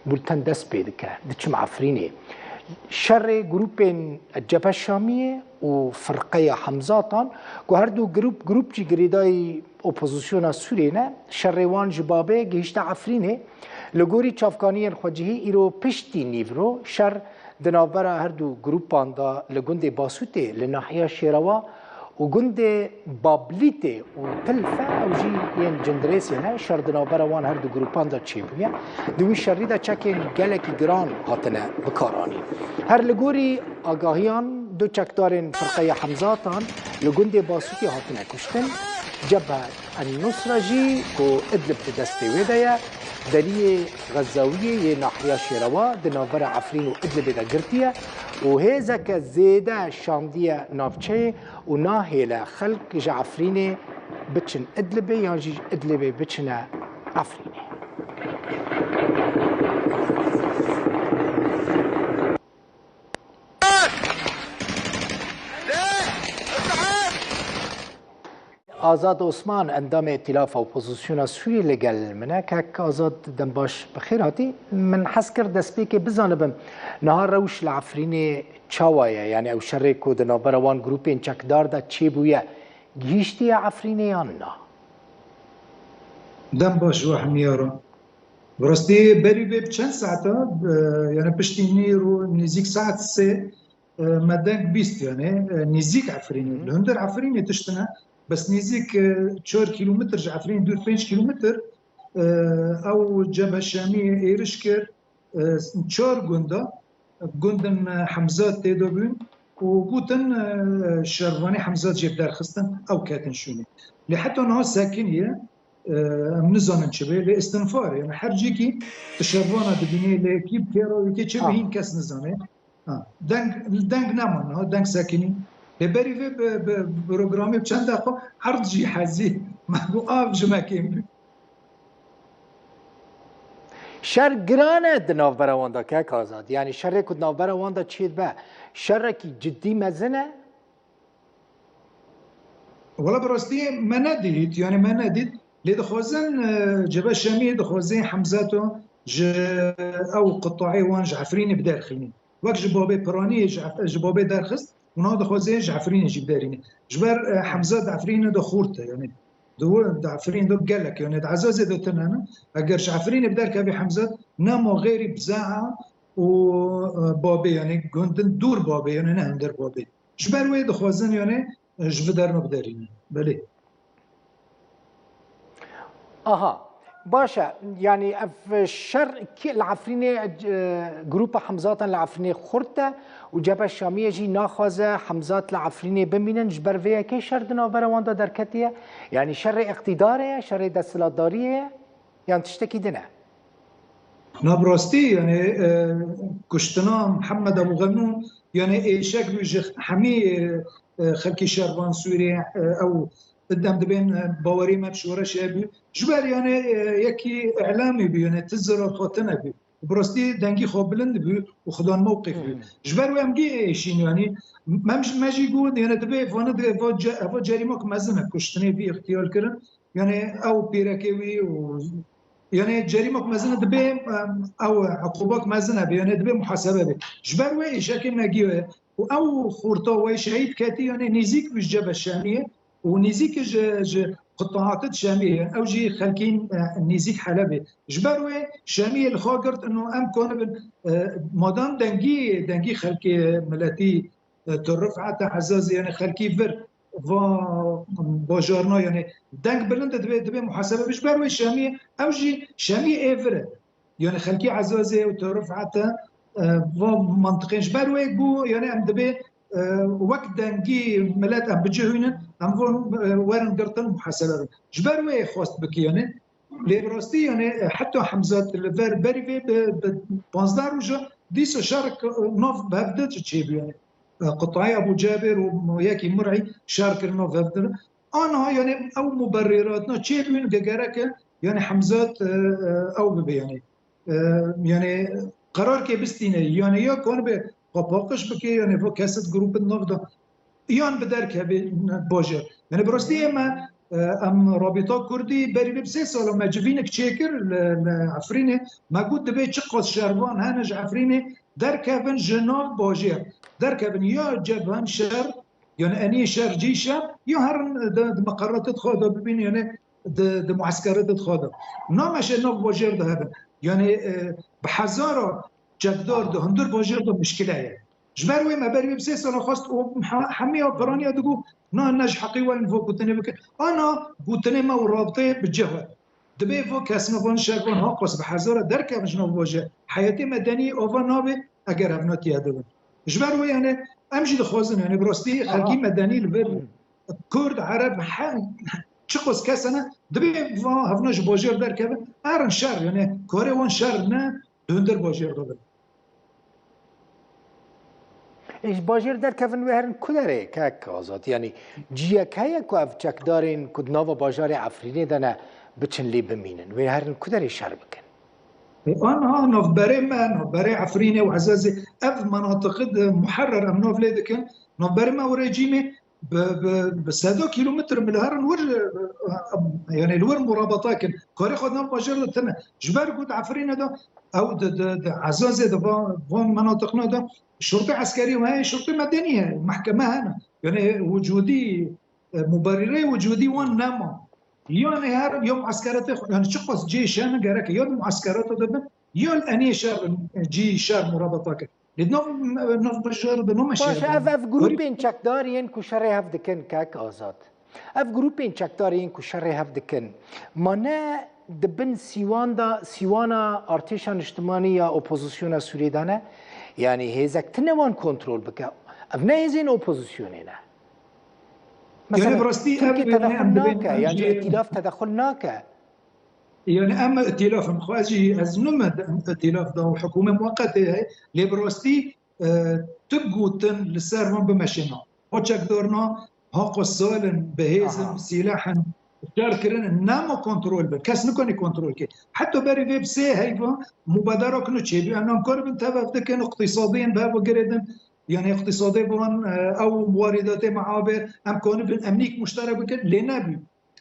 بولتن دست پیدا کرد دچم عفرینه شر گروپ الجبهه الشاميه وفرقيه حمزاتان و هر دو گروپ جی گریدای اپوزیسیون سوریه شر وان جبابه گهشت عفرینه لگوری چافکانی خواجهی ایرو پشتی نیورو شر دناور هر دو گروپان دا لگند باسوته لناحیه شیروا و گند بابلیته و تلفه او جی ین جندریسی نه شر دناور وان هر دو گروپان دا چی بویا دوی شری دا چکین گلکی گران هاتنه بکارانی هر لگوری آگاهیان دو چکدارن فرقه حمزاتان لگند باسوتی هاتنه کشتن جبهه النصره جی کو ادلب دسته ویدایا دلیه غزاویه ناحیه شیروا دناور عفرین و ادلب دا گرتیه و هیزه که زیده شاندیه نافچه و ناهیله خلق جا عفرینه بچن ادلبه یا جی ادلبه بچن عفرینه آزاد عثمان اندام ائتلاف اپوزیسیون سوریه لگل منه که آزاد دنباش بخیر هاتی من حس کرد دست بی که بزانبم نهار روش لعفرین چاوایه یعنی او شر کو دنابر وان گروپ این چکدار دا چی بویه گیشتی عفرین یا نه دنباش و حمیارم براستی بری به چند ساعته یعنی پشتینی رو نزیک ساعت 3 مدنگ 20 یعنی نزیک عفرینه لهندر عفرینه تشتنه بس نزيك 4 كيلومتر جعفرين دور 5 كيلومتر او جبهه الشاميه ايرشكر 4 جندن حمزات تيدوبون وقوتن شرفاني حمزات جيب دار خستن او كاتن شوني لحتى انها ساكنيه من زمان شبه لاستنفار يعني حرجيكي تشرفانا دبيني لكيب كيرو كي تشبهين كاس نزانه دنگ نامن دنگ ساكني لبری و برنامه چند دقیقه عرض جهازی مگو آب جمعیم شر گرانه دناور واندا که آزاد یعنی شر کد ناور واندا چید به شر کی جدی مزنه ولی براستی من ندید یعنی من ندید لید خوازن جبهه شامی دخوازن حمزاتو او قطاعی وان جعفرینی بداخلین وقت جبابه پرانی جبابه درخست اونا دخوازه جعفرین جیب دارینه جبر حمزه دعفرین دو خورته يعني دو دعفرین دو قالك يعني عزازه دو تنانا اگر جعفرین بدار كابي حمزه نامو غير بزاعه و بابي يعني گندن دور بابي يعني نه اندر بابي جبر وي دخوازن يعني جبدار مقدارين بله اها باشه يعني الشر كي العفرينه جروب حمزات العفرينه خرطه وجبهه الشاميه جي ناخذه حمزات العفرينه بمينن جبر فيها كي شر دناور واندا دركتيه يعني شر اقتداريه شر دستلاتداريه يعني تشتكي دنا نابراستي يعني كشتنا محمد ابو غنون يعني شكل حمي خلكي شربان سوري او قدام دبين باوري ما بشوره شابي جبر يعني يكي اعلامي بي يعني تزرع فوتنا بي براستي دنگي خو بلند بي وخدان موقف بي جبر وامجي شين يعني ما مش يقول يعني دبي فانا فو جريمه مزنه كشتني بي اختيار كرن يعني او بيركوي و يعني جريمه مزنه دبي او عقوبات مزنه بي يعني دبي محاسبه بي جبر وي شكل ماجي او خورطه وي شهيد كاتي يعني نزيك بالجبهه الشاميه ونزيك قطاعات الشاميه او جي خلكين نزيك حلبي جبروي شاميه الخاقرت انه ام كون مادام دنگي خلكي ملاتي ترفعت عزاز يعني خلكي فر باجارنا يعني دنگ بلند دبي محاسبه بجبروي شاميه او جي شاميه ايفر يعني خلكي عزازه وترفعت منطقين جبروي بو يعني ام دبي وقت دنگی ملت ام بجهونه ام ورن درتن محاسبه جبر وی خواست بکیانه لیبراستی یعنی حتی حمزات الور بری به 15 روزه دیس شارک نوف بهدت چی بیانه قطعی ابو جابر و یکی مرعی شارک نوف بهدت آنها یعنی او مبرراتنا چی بیان گره که یعنی حمزات او ببیانه یعنی قرار که بستینه یعنی یا کن به قاپاقش بکی یعنی فو کست گروپ النفط یان بدرک باجر یعنی براستی اما ام رابطه كردي بري بسي سال ما جبينك تشيكر عفريني ما قلت دبي تشقص شربان هنج عفريني دركبن جنوب باجير دركبن يا جبهن شر يعني اني شر جيشه يا هرن مقرات تخوض ببين يعني معسكرات تخوض نامش جنوب باجير ده يعني بحزاره جدار ده هندر باجير ده مشكله يعني جبروي ما بري بسي سال خاص حميه وقرانيه دغو نج حقي وين فوق قلت بك انا قلت ما ورابطه بالجهه دبي فوق اسمه بون شاكون هاقص بحزاره دركه مجنوب وجه حياتي مدني اوفر نوبي اگر ابنات يادون جبروي يعني امشي دخوزن يعني بروستي خلقي مدني البر كرد عرب تشقص كاسنا دبي هفناش بوجير دركه ارن شر يعني كوري وان شر نه دندر بوجير دبي ایش باجر در کفن وهرن کدره که آزاد یعنی جیا که کو اف چک دارین کد نو باجر عفرینه دنه بچن لی بمینن وهرن کدره شر بکن انا نوف بري ما نوف بري عفرينه وعزازي اف مناطق محرر ام نوف ليدكن نوف بري ما وريجيمي بسادو كيلومتر من الهرن ور يعني الور مرابطاكن كوري خدنا باجر تنا جبر قد عفرينه ده او عزازي ده فون مناطقنا ده شرطة عسكرية وهي شرطة مدنية محكمة هنا يعني وجودي مبرري وجودي وان نما يعني هر يوم عسكرات يعني شخص جيش انا قالك يوم معسكرات ده يوم اني شر جي شر مرابطك لنوف بشر بنو مش باش اف جروبين چکدارین کو شر هف دکن کاک آزاد اف جروبين چکدارین کو شر هف دکن مانه دبن سیوانا ارتشان اجتماعی یا اپوزیسیون سوریه دانه يعني هيزك تنوان كنترول بك ابنا هيزين اوبوزيسيونينا يعني براستي تركي تدخلناك يعني ائتلاف تدخلناك يعني اما ائتلاف مخواجي ازنم ائتلاف ده حكومه مؤقته اللي براستي تبقوتن للسيرفون بمشينا وتشك دورنا هاقو السالن بهيزم سلاحا شاركرن نامو كنترول بك كاس نكوني كنترول كي حتى بري فيب سي هيفا مبادره كنو تشي انا نكون بنتابع كان اقتصاديا بابا جريدن يعني اقتصادي بون او واردات معابر ام كون بالامنيك مشترك بك لنبي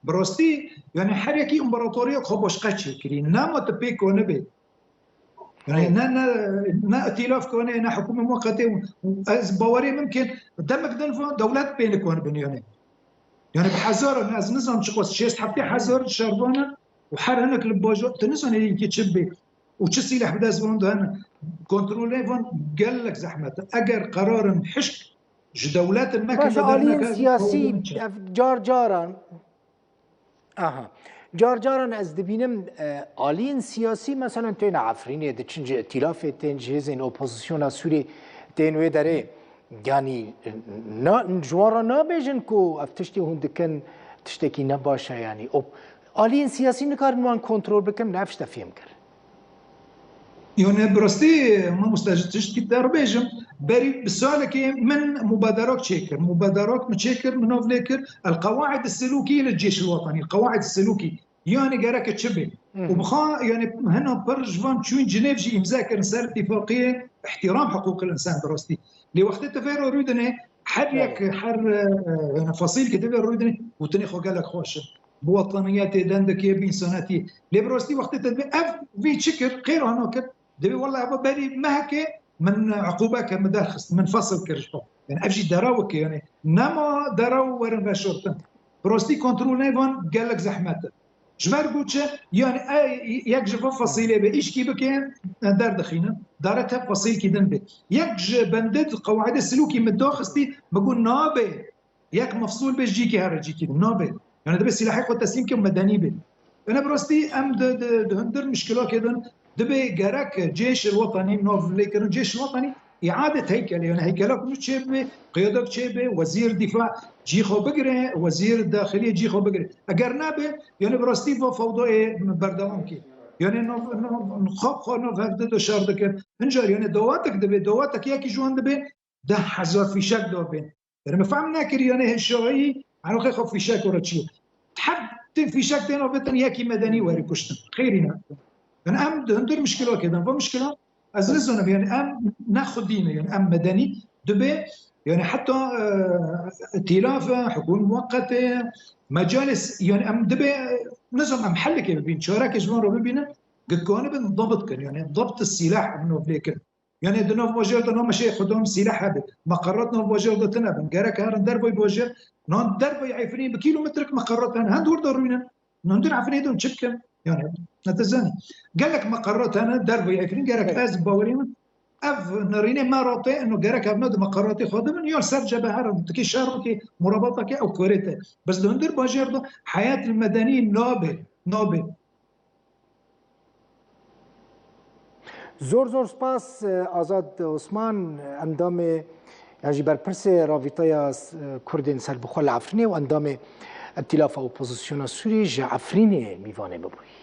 براستي يعني حركي امبراطوريه خبش قتشي كري نامو تبي كون بي يعني نا ائتلاف كوني نا حكومه مؤقته بواري ممكن دمك دنفو دولات بينك وين بين يعني بحذر الناس نزهم تشقص شيست حتى حذر شربانه وحر هناك الباجو تنسون اللي تشبي وتشسي لح بداس بوند هنا كنترول فون قال لك زحمه اجر قرار حشك دولات المكان مسؤولين سياسي جار جاران از دبینم آلین سیاسی مثلا تین عفرینه دچنج ائتلاف تین جهزین اپوزیسیون سوری تین و داره يعني جوارا نابجن كو افتشتي هندكن تشتكي نباشا يعني آلين سياسي نكار نوان كنترول بكم نفش تفهم كر يعني برستي ما مستجد تشتكي داربيجم بري بسؤالك من مبادرات تشيكر مبادرات متشيكر من نوفليكر القواعد السلوكية للجيش الوطني القواعد السلوكي يعني قالك تشبه وبخا يعني هنا برجفان تشوين جنيف جي امزاك رسالة اتفاقية احترام حقوق الانسان برستي لوقت التفير رودني حريك حر فصيل كتب رودني وتني خو قال لك خوش بوطنيات دندك يبين سنتي لبروستي وقت التدبير اف في شكر غير هناك دبي والله بالي ما هكا من عقوبه مدارخص من فصل كرشطو يعني افجي دراوك يعني نما دراو ورن بشرطن بروستي كنترول نيفون قال لك زحمته جمار قلت يعني يكجب فصيله بايش كي بكين دار دخينا دارتها فصيل كي دنبي يكج بندد قواعد السلوكي مداخستي بقول نابي ياك مفصول باش جيكي هرجيكي نابي يعني دابا السلاح ياخذ تسليم كم مدني بي انا بروستي ام هندر مشكله كذا دبي جراك الجيش الوطني نوف ليكر الجيش الوطني اعاده هيكله يعني هيكله مش شبه قيادك شبه وزير دفاع جي خو بقري وزير الداخليه جي خو بقري اگر نابه يعني براستي فوضى بردوام كي يعني نخاف خانه فهمت شهر دك انجر يعني دواتك دبي دواتك ياكي جوان دبي ده حزر في شك دو بين يعني ما فهمنا كري يعني الشرعي على خاف في شك ورتشي تحب في شك تاني وبتن ياكي مدني واري كشتن خيرنا يعني ام هندر مشكله كده فمشكله ازلزونا يعني ام ناخذ دينا يعني ام مدني دبي يعني حتى ائتلاف حكومه مؤقته مجالس يعني ام دبي نظام ام حلك بين شارك جمهور ببينا قد بالضبط كان يعني ضبط السلاح انه بليك يعني دنا بوجه دنا ماشي خدهم سلاح هذا مقراتنا بوجه دتنا بنقرك هذا دربو بوجه نون دربو يعرفني بكيلومتر مقراتنا هندور دورنا نندر عفني دون تشكل يعني نتزاني قال لك مقراتنا دربو يعرفني قالك از باورين اف نريني ماروتي انه قالك ابنود مقراتي خدهم يور سرجه بهر تكي شاركي مرابطه او كوريته بس دندر بوجه حياه المدنيين نوبل زور سپاس آزاد عثمان اندام یعنی برپرس رابطه کردین سربخوال عفرینه و اندام ائتلاف اپوزیسیون سوری عفرینه میوانه ببوی